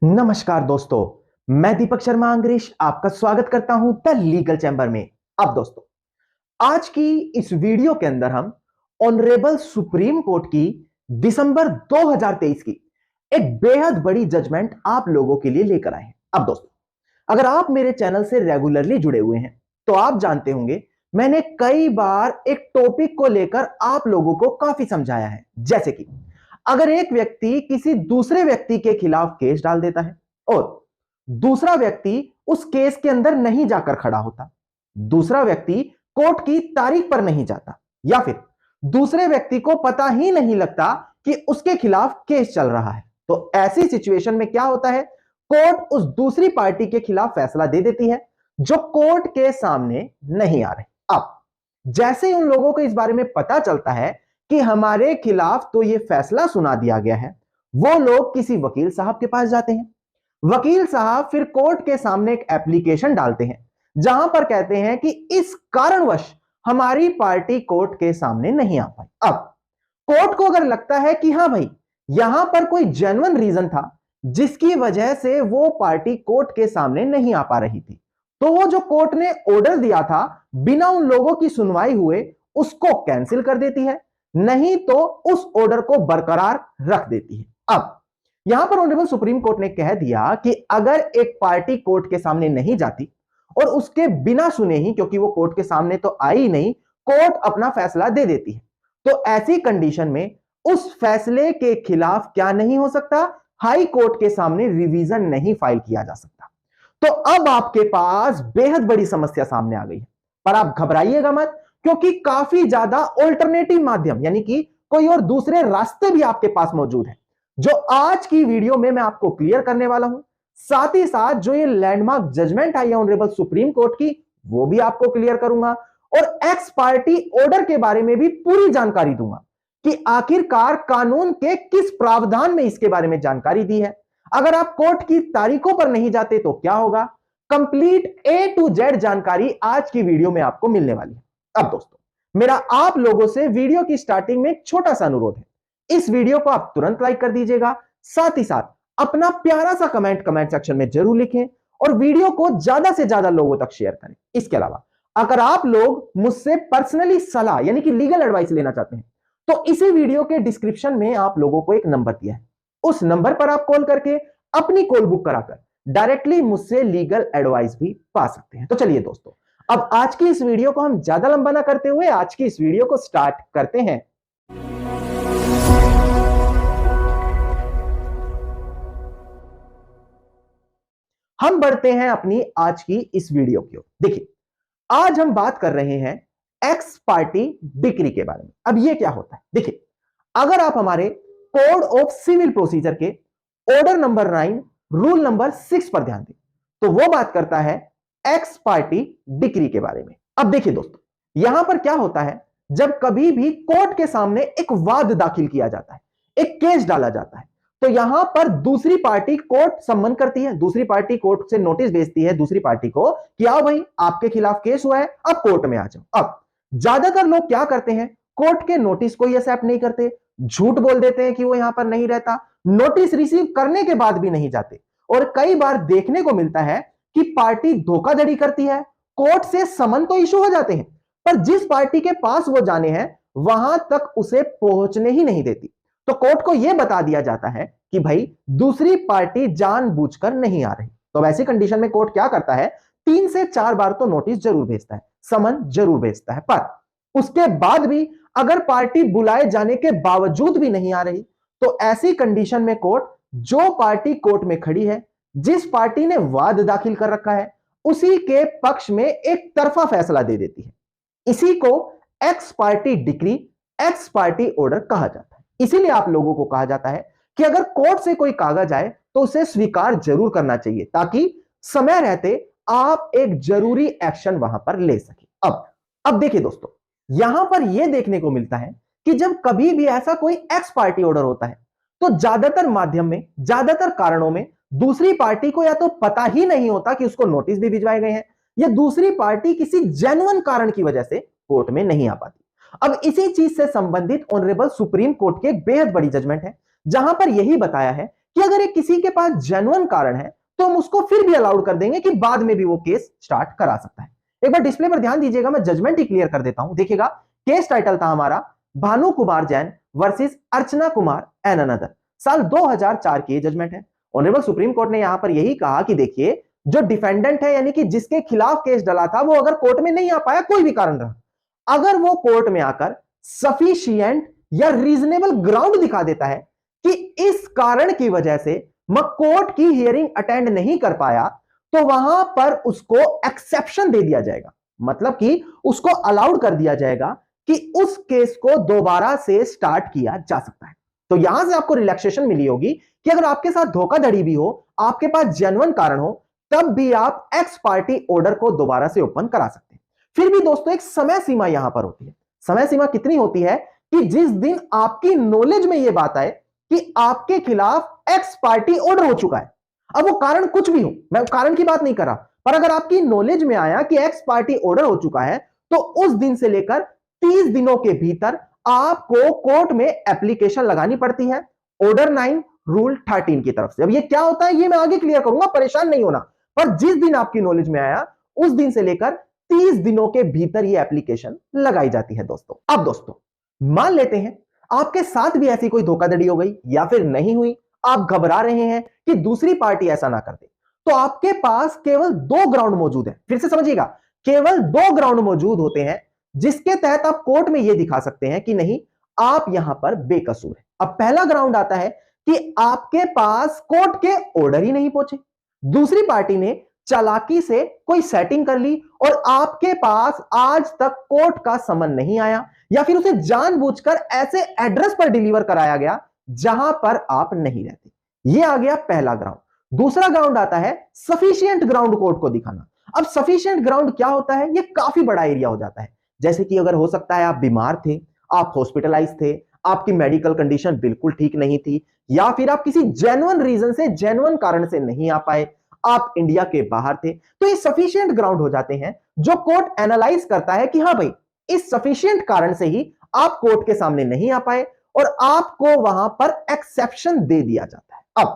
नमस्कार दोस्तों, मैं दीपक शर्मा अंग्रेश आपका स्वागत करता हूं द लीगल चैम्बर में। अब दोस्तों, आज की इस वीडियो के अंदर हम ऑनरेबल सुप्रीम कोर्ट की दिसंबर 2023 की एक बेहद बड़ी जजमेंट आप लोगों के लिए लेकर आए हैं। अब दोस्तों, अगर आप मेरे चैनल से रेगुलरली जुड़े हुए हैं तो आप जानते होंगे मैंने कई बार एक टॉपिक को लेकर आप लोगों को काफी समझाया है। जैसे कि अगर एक व्यक्ति किसी दूसरे व्यक्ति के खिलाफ केस डाल देता है और दूसरा व्यक्ति उस केस के अंदर नहीं जाकर खड़ा होता, दूसरा व्यक्ति कोर्ट की तारीख पर नहीं जाता, या फिर दूसरे व्यक्ति को पता ही नहीं लगता कि उसके खिलाफ केस चल रहा है, तो ऐसी सिचुएशन में क्या होता है, कोर्ट उस दूसरी पार्टी के खिलाफ फैसला दे देती है जो कोर्ट के सामने नहीं आ रहे। अब जैसे ही उन लोगों को इस बारे में पता चलता है कि हमारे खिलाफ तो यह फैसला सुना दिया गया है, वो लोग किसी वकील साहब के पास जाते हैं। वकील साहब फिर कोर्ट के सामने एक एप्लीकेशन डालते हैं जहां पर कहते हैं कि इस कारणवश हमारी पार्टी कोर्ट के सामने नहीं आ पाई। अब कोर्ट को अगर लगता है कि हां भाई, यहां पर कोई जेन्युइन रीजन था जिसकी वजह से वो पार्टी कोर्ट के सामने नहीं आ पा रही थी, तो वो जो कोर्ट ने ऑर्डर दिया था बिना उन लोगों की सुनवाई हुए उसको कैंसिल कर देती है, नहीं तो उस ऑर्डर को बरकरार रख देती है। अब यहां पर ऑनरेबल सुप्रीम कोर्ट ने कह दिया कि अगर एक पार्टी कोर्ट के सामने नहीं जाती और उसके बिना सुने ही, क्योंकि वो कोर्ट के सामने तो आई नहीं, कोर्ट अपना फैसला दे देती है, तो ऐसी कंडीशन में उस फैसले के खिलाफ क्या नहीं हो सकता, हाई कोर्ट के सामने रिवीजन नहीं फाइल किया जा सकता। तो अब आपके पास बेहद बड़ी समस्या सामने आ गई है, पर आप घबराइएगा मत, क्योंकि काफी ज्यादा ऑल्टरनेटिव माध्यम यानी कि कोई और दूसरे रास्ते भी आपके पास मौजूद है, जो आज की वीडियो में मैं आपको क्लियर करने वाला हूं। साथ ही साथ जो ये लैंडमार्क जजमेंट आई है ऑनरेबल सुप्रीम कोर्ट की, वो भी आपको क्लियर करूंगा, और एक्स पार्टी ऑर्डर के बारे में भी पूरी जानकारी दूंगा कि आखिरकार कानून के किस प्रावधान में इसके बारे में जानकारी दी है। अगर आप कोर्ट की तारीखों पर नहीं जाते तो क्या होगा, कंप्लीट ए टू जेड जानकारी आज की वीडियो में आपको मिलने वाली है। अब दोस्तों, मेरा आप लोगों से वीडियो की स्टार्टिंग में एक छोटा सा अनुरोध है, इस वीडियो को आप तुरंत लाइक कर दीजिएगा, साथ ही साथ अपना प्यारा सा कमेंट सेक्शन में जरूर लिखें और वीडियो को ज्यादा से ज्यादा लोगों तक शेयर करें। इसके अलावा अगर आप लोग मुझसे पर्सनली सलाह यानी कि लीगल एडवाइस लेना चाहते हैं तो इसी वीडियो के डिस्क्रिप्शन में आप लोगों को एक नंबर दिया है, उस नंबर पर आप कॉल करके अपनी कॉल बुक कराकर डायरेक्टली मुझसे लीगल एडवाइस भी पा सकते हैं। तो चलिए दोस्तों, अब आज की इस वीडियो को हम ज्यादा लंबा ना करते हुए आज की इस वीडियो को स्टार्ट करते हैं। हम बढ़ते हैं अपनी आज की इस वीडियो की ओर। देखिए, आज हम बात कर रहे हैं एक्स पार्टी डिक्री के बारे में। अब यह क्या होता है, देखिए, अगर आप हमारे कोड ऑफ सिविल प्रोसीजर के ऑर्डर नंबर 9 रूल नंबर 6 पर ध्यान दें तो वो बात करता है एक्स पार्टी डिक्री के बारे में। अब देखिए दोस्तों, यहां पर क्या होता है, जब कभी भी कोर्ट के सामने एक वाद दाखिल किया जाता है, एक केस डाला जाता है, तो यहां पर दूसरी पार्टी कोर्ट सम्मन करती है, दूसरी पार्टी कोर्ट से नोटिस भेजती है दूसरी पार्टी को कि आओ भाई, आपके खिलाफ केस हुआ है, अब कोर्ट में आ जाओ। अब ज्यादातर लोग क्या करते हैं, कोर्ट के नोटिस को एक्सेप्ट नहीं करते, झूठ बोल देते हैं कि वो यहां पर नहीं रहता, नोटिस रिसीव करने के बाद भी नहीं जाते, और कई बार देखने को मिलता है कि पार्टी धोखाधड़ी करती है, कोर्ट से समन तो इशू हो जाते हैं पर जिस पार्टी के पास वो जाने हैं वहां तक उसे पहुंचने ही नहीं देती। तो कोर्ट को यह बता दिया जाता है कि भाई दूसरी पार्टी जानबूझकर नहीं आ रही। तो वैसी कंडीशन में कोर्ट क्या करता है, 3 से 4 बार तो नोटिस जरूर भेजता है, समन जरूर भेजता है, पर उसके बाद भी अगर पार्टी बुलाए जाने के बावजूद भी नहीं आ रही तो ऐसी कंडीशन में कोर्ट जो पार्टी कोर्ट में खड़ी है, जिस पार्टी ने वाद दाखिल कर रखा है, उसी के पक्ष में एक तरफा फैसला दे देती है। इसी को x party decree, x party order कहा जाता है। इसीलिए आप लोगों को कहा जाता है कि अगर कोर्ट से कोई कागज आए तो उसे स्वीकार जरूर करना चाहिए, ताकि समय रहते आप एक जरूरी एक्शन वहां पर ले सके। अब देखिए दोस्तों, यहां पर यह देखने को मिलता है कि जब कभी भी ऐसा कोई एक्स पार्टी ऑर्डर होता है तो ज्यादातर माध्यम में, ज्यादातर कारणों में दूसरी पार्टी को या तो पता ही नहीं होता कि उसको नोटिस भी भिजवाए गए हैं, या दूसरी पार्टी किसी जेन्युइन कारण की वजह से कोर्ट में नहीं आ पाती। अब इसी चीज से संबंधित ऑनरेबल सुप्रीम कोर्ट की एक बेहद बड़ी जजमेंट है जहां पर यही बताया है कि अगर एक किसी के पास जेन्युइन कारण है तो हम उसको फिर भी अलाउड कर देंगे कि बाद में भी वो केस स्टार्ट करा सकता है। एक बार डिस्प्ले पर ध्यान दीजिएगा, मैं जजमेंट ही क्लियर कर देता हूं। देखिएगा, केस टाइटल था हमारा Bhanu Kumar Jain versus Archana Kumar and another. साल 2004 की जजमेंट है। ऑनरेबल सुप्रीम कोर्ट ने यहां पर यही कहा कि देखिए, जो डिफेंडेंट है यानी कि जिसके खिलाफ केस डला था, वो अगर कोर्ट में नहीं आ पाया, कोई भी कारण रहा, अगर वो कोर्ट में आकर सफिशिएंट या रीजनेबल ग्राउंड दिखा देता है कि इस कारण की वजह से मैं कोर्ट की हियरिंग अटेंड नहीं कर पाया, तो वहां पर उसको एक्सेप्शन दे दिया जाएगा। मतलब कि उसको अलाउड कर दिया जाएगा कि उस केस को दोबारा से स्टार्ट किया जा सकता है। तो यहां से आपको रिलैक्सेशन मिली होगी कि अगर आपके साथ धोखाधड़ी भी हो, आपके पास जेन्युइन कारण हो, तब भी आप एक्स पार्टी ऑर्डर को दोबारा से ओपन करा सकते हैं। फिर भी दोस्तों एक समय सीमा यहां पर होती है। समय सीमा कितनी होती है कि जिस दिन आपकी नॉलेज में यह बात आए कि आपके खिलाफ एक्स पार्टी ऑर्डर हो चुका है। अब वो कारण कुछ भी हो, मैं कारण की बात नहीं कर रहा, पर अगर आपकी नॉलेज में आया कि एक्स पार्टी ऑर्डर हो चुका है, तो उस दिन से लेकर 30 दिनों के भीतर आपको कोर्ट में एप्लीकेशन लगानी पड़ती है ऑर्डर 9 रूल 13 की तरफ से। अब ये क्या होता है ये मैं आगे क्लियर करूंगा, परेशान नहीं होना। पर जिस दिन आपकी नॉलेज में आया, उस दिन से लेकर 30 दिनों के भीतर ये एप्लीकेशन लगाई जाती है दोस्तों। अब दोस्तों मान लेते हैं आपके साथ भी ऐसी कोई धोखाधड़ी हो गई या फिर नहीं हुई, आप घबरा रहे हैं कि दूसरी पार्टी ऐसा ना कर दे, तो आपके पास केवल 2 ग्राउंड मौजूद है। फिर से समझिएगा, केवल 2 ग्राउंड मौजूद होते हैं जिसके तहत आप कोर्ट में यह दिखा सकते हैं कि नहीं, आप यहां पर बेकसूर है। अब पहला ग्राउंड आता है कि आपके पास कोर्ट के ऑर्डर ही नहीं पहुंचे, दूसरी पार्टी ने चालाकी से कोई सेटिंग कर ली और आपके पास आज तक कोर्ट का समन नहीं आया, या फिर उसे जानबूझकर ऐसे एड्रेस पर डिलीवर कराया गया जहां पर आप नहीं रहते। यह आ गया पहला ग्राउंड। दूसरा ग्राउंड आता है सफिशिएंट ग्राउंड कोर्ट को दिखाना। अब सफिशिएंट ग्राउंड क्या होता है, यह काफी बड़ा एरिया हो जाता है। जैसे कि अगर हो सकता है आप बीमार थे, आप हॉस्पिटलाइज थे, आपकी मेडिकल कंडीशन बिल्कुल ठीक नहीं थी, या फिर आप किसी जेन्युइन रीजन से, जेन्युइन कारण से नहीं आ पाए, आप इंडिया के बाहर थे, तो ये सफिशिएंट ग्राउंड हो जाते हैं जो कोर्ट एनालाइज करता है कि हां भाई, इस सफिशिएंट कारण से ही आप कोर्ट के सामने नहीं आ पाए और आपको वहां पर एक्सेप्शन दे दिया जाता है। अब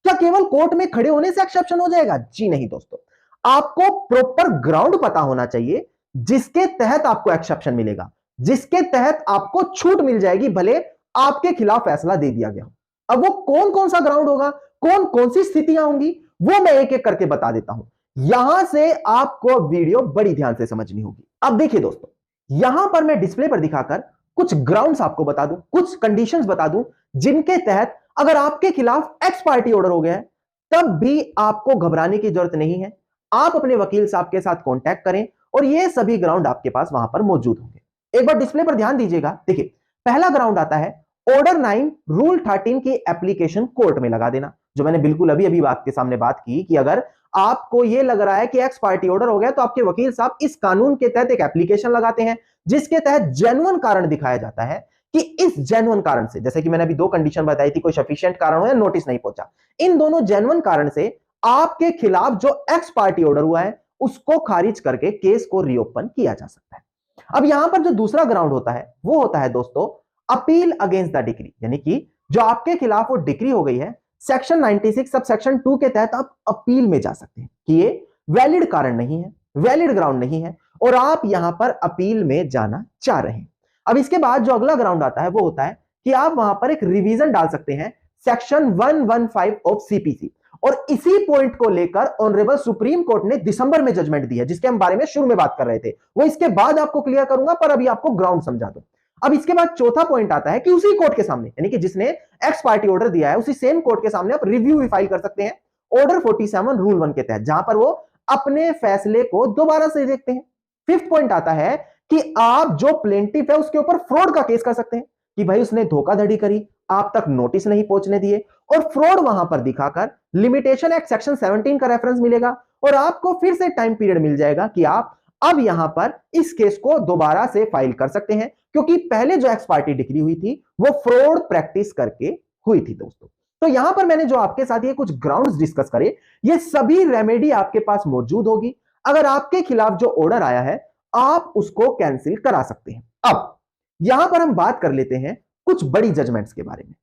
क्या केवल कोर्ट में खड़े होने से एक्सेप्शन हो जाएगा? जी नहीं दोस्तों, आपको प्रॉपर ग्राउंड पता होना चाहिए जिसके तहत आपको एक्सेप्शन मिलेगा, जिसके तहत आपको छूट मिल जाएगी भले आपके खिलाफ फैसला दे दिया गया हो। अब वो कौन कौन सा ग्राउंड होगा, कौन कौन सी स्थितियां होंगी, वो मैं एक एक करके बता देता हूं। यहां से आपको वीडियो बड़ी ध्यान से समझनी होगी। अब देखिए दोस्तों, यहां पर मैं डिस्प्ले पर दिखाकर कुछ ग्राउंड्स आपको बता दूं, कुछ कंडीशंस बता दूं जिनके तहत अगर आपके खिलाफ एक्स पार्टी ऑर्डर हो गया है, तब भी आपको घबराने की जरूरत नहीं है। आप अपने वकील साहब के साथ कांटेक्ट करें और ये सभी ग्राउंड आपके पास वहां पर मौजूद होंगे। एक बार डिस्प्ले पर ध्यान दीजिएगा। देखिए, पहला ग्राउंड आता है ऑर्डर 9 रूल 13 की एप्लीकेशन कोर्ट में लगा देना, जो मैंने बिल्कुल अभी अभी आपके सामने बात की कि अगर आपको यह लग रहा है कि एक्स पार्टी ऑर्डर हो गया, तो आपके वकील साहब इस कानून के तहत एक एप्लीकेशन लगाते हैं जिसके तहत जेन्युइन कारण दिखाया जाता है कि इस जेन्युइन कारण से, जैसे कि मैंने अभी 2 कंडीशन बताई थी, कोई सफिशिएंट कारण हो या नोटिस नहीं पहुंचा, इन दोनों जेन्युइन कारण से आपके खिलाफ जो एक्स पार्टी ऑर्डर हुआ है उसको खारिज करके केस को रीओपन किया जा सकता है। अब यहां पर जो दूसरा ग्राउंड होता है वो होता है दोस्तों अपील अगेंस्ट द डिक्री, यानी कि जो आपके खिलाफ वो डिक्री हो गई है, सेक्शन 96 सब सेक्शन 2 के तहत आप अपील में जा सकते हैं कि ये वैलिड कारण नहीं है, वैलिड ग्राउंड नहीं है और आप यहां पर अपील में जाना चाह रहे हैं। अब इसके बाद जो अगला ग्राउंड आता है वो होता है कि आप वहां पर एक रिवीजन डाल सकते हैं सेक्शन 115 ऑफ सीपीसी, और इसी पॉइंट को लेकर ऑनरेबल सुप्रीम कोर्ट ने दिसंबर में जजमेंट दी है, जिसके हम बारे में शुरू में बात कर रहे थे। वो इसके बाद आपको क्लियर करूंगा, पर अभी आपको ग्राउंड समझा दो। अब इसके बाद चौथा पॉइंट आता है कि उसी कोर्ट के सामने, यानी कि जिसने एक्स पार्टी ऑर्डर दिया है, उसी सेम कोर्ट के सामने आप रिव्यू भी फाइल कर सकते हैं ऑर्डर 47 रूल 1 के तहत, जहां पर वो अपने फैसले को दोबारा से देखते हैं। फिफ्थ पॉइंट आता है कि आप जो प्लेंटिफ है उसके ऊपर फ्रॉड का केस कर सकते हैं कि भाई उसने धोखाधड़ी करी, आप तक नोटिस नहीं पहुंचने दिए, और फ्रॉड वहां पर दिखाकर लिमिटेशन एक्ट सेक्शन 17 का रेफरेंस मिलेगा और आपको फिर से टाइम पीरियड मिल जाएगा कि आप अब यहां पर इस केस को दोबारा से फाइल कर सकते हैं, क्योंकि पहले जो एक्स पार्टी डिक्री हुई थी वो फ्रॉड प्रैक्टिस करके हुई थी दोस्तों। तो यहां पर मैंने जो आपके साथ ये कुछ ग्राउंड्स डिस्कस करे, ये सभी रेमेडी आपके पास मौजूद होगी। अगर आपके खिलाफ जो ऑर्डर आया है आप उसको कैंसिल करा सकते हैं। अब यहां पर हम बात कर लेते हैं कुछ बड़ी जजमेंट्स के बारे में।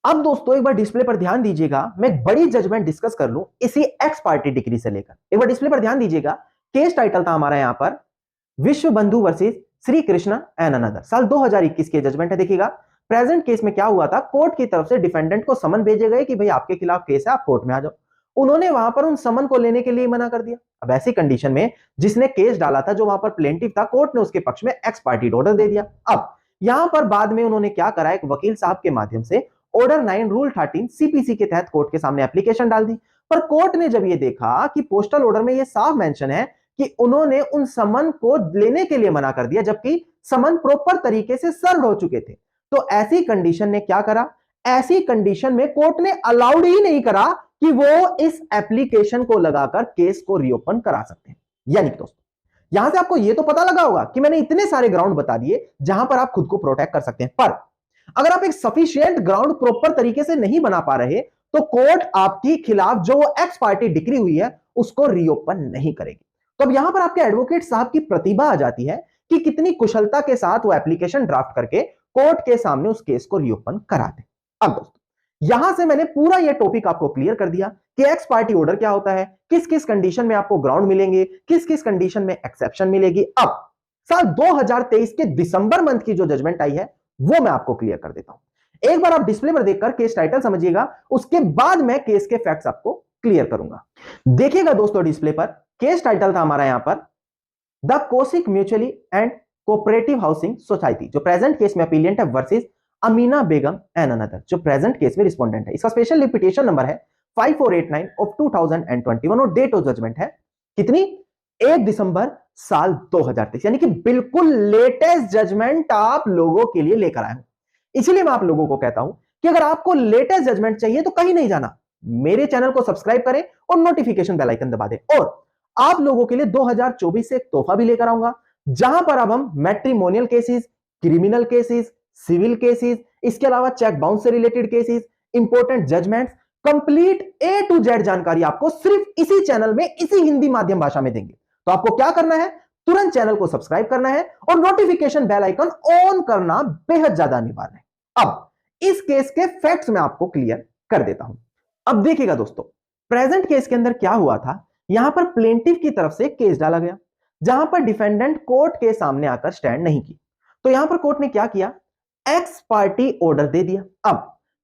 अब दोस्तों एक बार डिस्प्ले पर ध्यान दीजिएगा, मैं एक बड़ी जजमेंट डिस्कस कर लूं इसी एक्स पार्टी डिग्री से लेकर। एक बार डिस्प्ले पर ध्यान दीजिएगा, केस टाइटल था हमारा यहां पर विश्व बंधु versus Shri Krishna and another, साल 2021 की जजमेंट है। देखिएगा प्रेजेंट केस में क्या हुआ था, कोर्ट की तरफ से डिफेंडेंट को समन भेजे गए कि भाई आपके खिलाफ केस है, आप कोर्ट में आ जाओ। उन्होंने वहां पर उन समन को लेने के लिए मना कर दिया। अब ऐसी कंडीशन में जिसने केस डाला था, जो वहां पर प्लेंटिफ था, कोर्ट ने उसके पक्ष में एक्स पार्टी ऑर्डर दे दिया। अब यहां पर बाद में उन्होंने क्या करा, एक वकील साहब के माध्यम से ऑर्डर 9 रूल 13 सीपीसी के तहत कोर्ट के सामने एप्लीकेशन डाल दी। पर कोर्ट ने जब यह देखा कि पोस्टल ऑर्डर में यह साफ मेंशन है कि उन्होंने उन समन को लेने के लिए मना कर दिया, जबकि समन प्रॉपर तरीके से सर्व हो चुके थे, तो ऐसी कंडीशन ने क्या करा, ऐसी कंडीशन में कोर्ट ने अलाउड ही नहीं करा कि वो इस एप्लीकेशन को लगाकर केस को रीओपन करा सकते हैं। यानी दोस्तों यहां से आपको यह तो पता लगा होगा कि मैंने इतने सारे ग्राउंड बता दिए जहां पर आप खुद को प्रोटेक्ट कर सकते हैं, पर अगर आप एक सफिशिएंट ग्राउंड प्रॉपर तरीके से नहीं बना पा रहे तो कोर्ट आपके खिलाफ जो एक्स पार्टी डिक्री हुई है उसको रीओपन नहीं करेगी। तो अब यहां पर आपके एडवोकेट साहब की प्रतिभा आ जाती है कि कितनी कुशलता के साथ वो एप्लीकेशन ड्राफ्ट करके कोर्ट के सामने उस केस को रीओपन करा दे। अब दोस्तों यहां से मैंने पूरा ये टॉपिक आपको क्लियर कर दिया कि एक्स पार्टी ऑर्डर क्या होता है, किस किस कंडीशन में आपको ग्राउंड मिलेंगे, किस किस कंडीशन में एक्सेप्शन मिलेगी। अब साल 2023 के दिसंबर मंथ की जो जजमेंट आई है वो मैं आपको क्लियर कर देता हूं। एक बार आप डिस्प्ले पर देखकर केस टाइटल समझिएगा, उसके बाद मैं केस के फैक्ट्स आपको क्लियर करूंगा। देखिएगा दोस्तों डिस्प्ले पर केस टाइटल था हमारा यहां पर the cosec mutually and cooperative housing society, जो प्रेजेंट केस में अपीलियंट है, versus Amina Begum and another, जो प्रेजेंट केस में रिस्पोंडेंट है। इसका स्पेशल लिपिटेशन नंबर है 5489 ऑफ 2021 और डेट ऑफ जजमेंट है कितनी, 1 दिसंबर साल 2023, यानी कि बिल्कुल लेटेस्ट जजमेंट आप लोगों के लिए लेकर आया हूं। इसलिए मैं आप लोगों को कहता हूं कि अगर आपको लेटेस्ट जजमेंट चाहिए तो कहीं नहीं जाना, मेरे चैनल को सब्सक्राइब करें और नोटिफिकेशन बेल आइकन दबा दें। और आप लोगों के लिए 2024 से एक तोहफा भी लेकर आऊंगा, जहां पर अब हम matrimonial cases, criminal cases, civil cases, इसके अलावा चेक बाउंस से related cases, important judgments, complete A to Z जानकारी आपको सिर्फ इसी चैनल में, इसी हिंदी माध्यम भाषा में देंगे। तो आपको क्या करना है, तुरंत चैनल को सब्सक्राइब करना है और नोटिफिकेशन बेल आइकन ऑन करना बेहद ज्यादा अनिवार्य है। अब इस केस के फैक्ट्स मैं आपको क्लियर कर देता हूं। अब देखिएगा दोस्तों, प्रेजेंट केस के अंदर क्या हुआ था, यहां पर प्लेंटिफ की तरफ से केस डाला गया, जहां पर डिफेंडेंट कोर्ट के सामने आकर स्टैंड नहीं की। तो यहां पर कोर्ट ने क्या किया, एक्स पार्टी ऑर्डर दे दिया। अब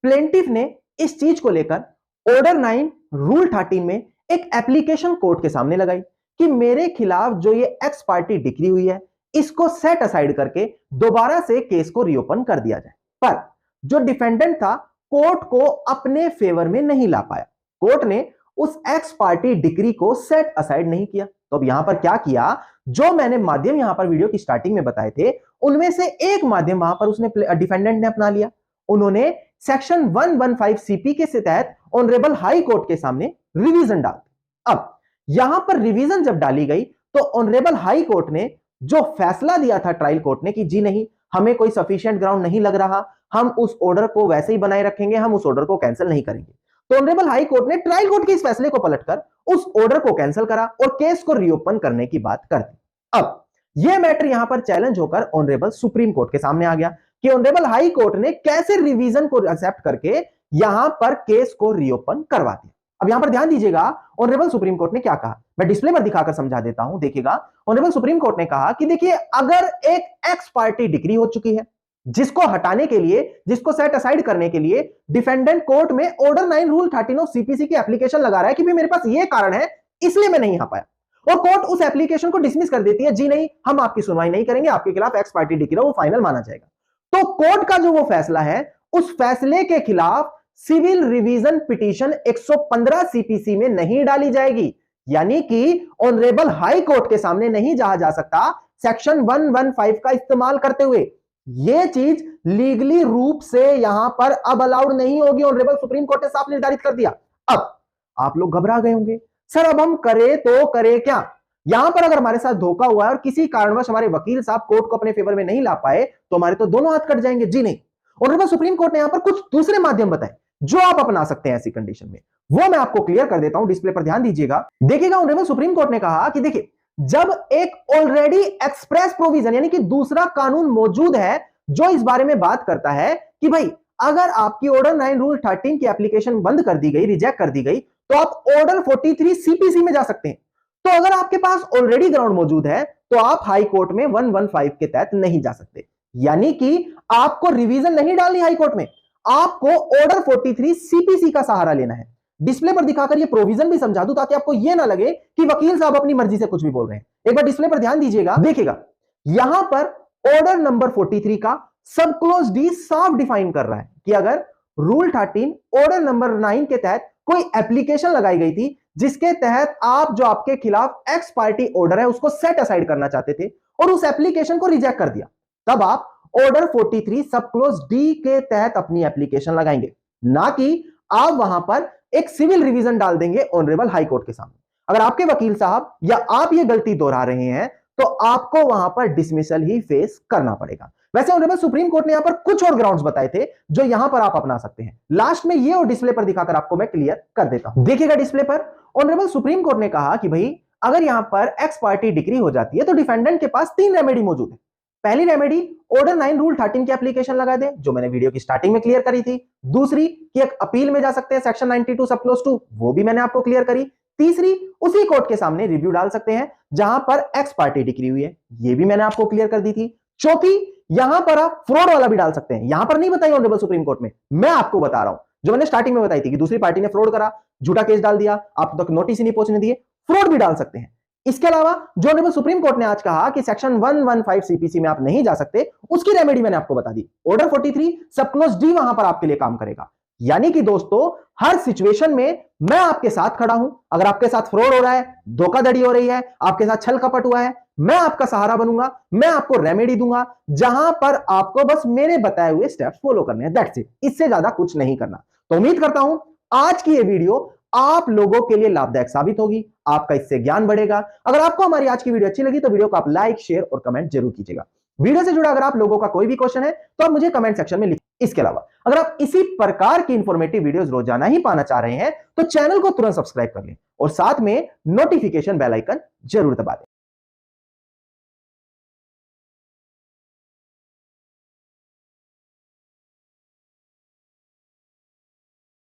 प्लेंटिफ ने इस चीज को लेकर ऑर्डर 9 रूल 13 में एक एप्लीकेशन कोर्ट के सामने लगाई कि मेरे खिलाफ जो ये एक्स पार्टी डिक्री हुई है इसको सेट असाइड करके दोबारा से केस को रीओपन कर दिया जाए। पर जो डिफेंडेंट था कोर्ट को अपने फेवर में नहीं ला पाया, कोर्ट ने उस एक्स पार्टी डिक्री को सेट असाइड नहीं किया। तो अब यहां पर क्या किया, जो मैंने माध्यम यहां पर वीडियो की स्टार्टिंग में बताए थे उनमें से एक माध्यम वहां पर उसने डिफेंडेंट ने अपना लिया। उन्होंने सेक्शन 115 सीपी के तहत ऑनरेबल हाई कोर्ट के सामने रिवीजन डाल दी। अब यहां पर रिवीजन जब डाली गई तो ऑनरेबल हाई कोर्ट ने जो फैसला दिया था ट्रायल कोर्ट ने कि जी नहीं, हमें कोई सफिशिएंट ग्राउंड नहीं लग रहा, हम उस ऑर्डर को वैसे ही बनाए रखेंगे, हम उस ऑर्डर को कैंसिल नहीं करेंगे। तो ऑनरेबल हाई कोर्ट ने ट्रायल कोर्ट के इस फैसले को पलटकर उस ऑर्डर को कैंसिल करा और केस को रीओपन करने की बात कर दी। अब यह मैटर यहां पर चैलेंज होकर ऑनरेबल सुप्रीम कोर्ट के सामने आ गया कि ऑनरेबल हाई कोर्ट ने कैसे रिवीजन को एक्सेप्ट करके यहां पर केस को रीओपन करवा दिया। अब यहां पर ध्यान दीजिएगा, ऑनरेबल सुप्रीम कोर्ट ने क्या कहा, मैं डिस्प्ले पर दिखाकर समझा देता हूं। देखिएगा, ऑनरेबल सुप्रीम कोर्ट ने कहा कि देखिए, अगर एक एक्स पार्टी डिक्री हो चुकी है जिसको हटाने के लिए, जिसको सेट असाइड करने के लिए डिफेंडेंट कोर्ट में ऑर्डर 9 रूल 13 ऑफ सीपीसी की एप्लीकेशन लगा रहा है कि भी मेरे पास ये कारण है इसलिए मैं नहीं आ पाया, और कोर्ट उस एप्लीकेशन को डिसमिस कर देती है, जी नहीं, हम आपकी सुनवाई नहीं करेंगे, आपके खिलाफ एक्स पार्टी डिक्री वो फाइनल माना जाएगा। तो कोर्ट का जो वो फैसला है, उस फैसले के खिलाफ सिविल रिवीजन पिटीशन 115 सीपीसी में नहीं डाली जाएगी, यानी कि ऑनरेबल हाई कोर्ट के सामने नहीं जाया जा सकता सेक्शन 115 का इस्तेमाल करते हुए। यह चीज लीगली रूप से यहां पर अब अलाउड नहीं होगी, ऑनरेबल सुप्रीम कोर्ट ने साफ निर्धारित कर दिया। अब आप लोग घबरा गए होंगे, सर अब हम करें तो करें क्या। यहां पर अगर हमारे साथ धोखा हुआ है और किसी कारणवश हमारे वकील साहब कोर्ट को अपने फेवर में नहीं ला पाए तो हमारे तो दोनों हाथ कट जाएंगे। जी नहीं, ऑनरेबल सुप्रीम कोर्ट ने यहां पर कुछ दूसरे माध्यम बताए जो आप अपना सकते हैं ऐसी कंडीशन में, वो मैं आपको क्लियर कर देता हूं। डिस्प्ले पर ध्यान दीजिएगा, देखिएगा, ऑनरेबल सुप्रीम कोर्ट ने कहा कि देखिए, जब एक ऑलरेडी एक्सप्रेस प्रोविजन यानी कि दूसरा कानून मौजूद है जो इस बारे में बात करता है कि भाई अगर आपकी ऑर्डर 9 रूल 13 की एप्लीकेशन बंद कर दी गई, रिजेक्ट कर दी गई, तो आप ऑर्डर 43 सीपीसी में जा सकते हैं। तो अगर आपके पास ऑलरेडी ग्राउंड मौजूद है तो आप हाई कोर्ट में 115 के तहत नहीं जा सकते, यानी कि आपको रिवीजन नहीं डालनी हाई कोर्ट में, आपको ऑर्डर 43 सीपीसी का सहारा लेना है। डिस्प्ले पर दिखाकर ये प्रोविजन भी समझा दूं ताकि आपको ये ना लगे कि वकील साहब अपनी मर्जी से कुछ भी बोल रहे हैं। एक बार डिस्प्ले पर ध्यान दीजिएगा, देखिएगा यहां पर ऑर्डर नंबर 43 का सब क्लोज डी साफ डिफाइन कर रहा है कि अगर रूल 13 ऑर्डर नंबर 9 के तहत कोई एप्लीकेशन लगाई गई थी जिसके तहत आप जो आपके खिलाफ एक्स पार्टी ऑर्डर है उसको सेट असाइड करना चाहते थे और उस एप्लीकेशन को रिजेक्ट कर दिया, तब आप ऑर्डर 43 सब क्लोज डी के तहत अपनी एप्लीकेशन लगाएंगे, ना कि आप वहां पर एक सिविल रिवीजन डाल देंगे ऑनरेबल हाई कोर्ट के सामने। अगर आपके वकील साहब या आप ये गलती दोहरा रहे हैं तो आपको वहां पर डिसमिसल ही फेस करना पड़ेगा। वैसे ऑनरेबल सुप्रीम कोर्ट ने यहां पर कुछ और ग्राउंड्स बताए थे जो यहां पर आप अपना सकते हैं। लास्ट में ये और डिस्प्ले पर दिखाकर आपको मैं क्लियर कर देता हूं। देखिएगा डिस्प्ले पर ऑनरेबल सुप्रीम कोर्ट ने कहा कि भाई अगर यहां पर एक्स पार्टी डिक्री हो जाती है तो डिफेंडेंट के पास 3 रेमेडी मौजूद है। पहली रेमेडी ऑर्डर 9 रूल 13 की एप्लीकेशन लगा दे, जो मैंने वीडियो की स्टार्टिंग में क्लियर करी थी। दूसरी कि एक अपील में जा सकते हैं सेक्शन 92 सब क्लोज 2, वो भी मैंने आपको क्लियर करी। तीसरी उसी कोर्ट के सामने रिव्यू डाल सकते हैं जहां पर एक्स पार्टी डिक्री हुई है, ये भी मैंने आपको क्लियर कर दी थी। चौथी यहां पर आप फ्रॉड वाला भी डाल सकते हैं, यहां पर नहीं बताई ऑनरेबल सुप्रीम कोर्ट में, मैं आपको बता रहा हूं जो मैंने स्टार्टिंग में बताई थी कि दूसरी पार्टी ने फ्रॉड करा, झूठा केस डाल दिया, आप तक नोटिस ही नहीं पहुंचने दिए, फ्रॉड भी डाल सकते हैं। इसके अलावा जो ऑनरेबल सुप्रीम कोर्ट ने आज कहा कि सेक्शन 115 सीपीसी में आप नहीं जा सकते, उसकी रेमेडी मैंने आपको बता दी। ऑर्डर 43 सब क्लोज डी वहां पर आपके लिए काम करेगा। यानी कि दोस्तों हर सिचुएशन में मैं आपके साथ खड़ा हूं। अगर आपके साथ फ्रॉड हो रहा है, धोखाधड़ी हो रही है, आपके साथ छल कपट हुआ है, मैं आपका सहारा बनूंगा, मैं आपको रेमेडी दूंगा, जहां पर आपको बस मेरे बताए हुए स्टेप्स फॉलो करने हैं, दैट्स इट। इससे ज्यादा कुछ नहीं करना। तो उम्मीद करता हूं आज की ये वीडियो आप लोगों के लिए लाभदायक साबित होगी, आपका इससे ज्ञान बढ़ेगा। अगर आपको हमारी आज की वीडियो अच्छी लगी तो वीडियो को आप लाइक, शेयर और कमेंट जरूर कीजिएगा। वीडियो से जुड़ा अगर आप लोगों का कोई भी क्वेश्चन है तो आप मुझे कमेंट सेक्शन में लिखिए। इसके अलावा अगर आप इसी प्रकार की इंफॉर्मेटिव वीडियोस रोजाना ही पाना चाह रहे हैं तो चैनल को तुरंत सब्सक्राइब कर लें और साथ में नोटिफिकेशन बेल आइकन जरूर दबा दें।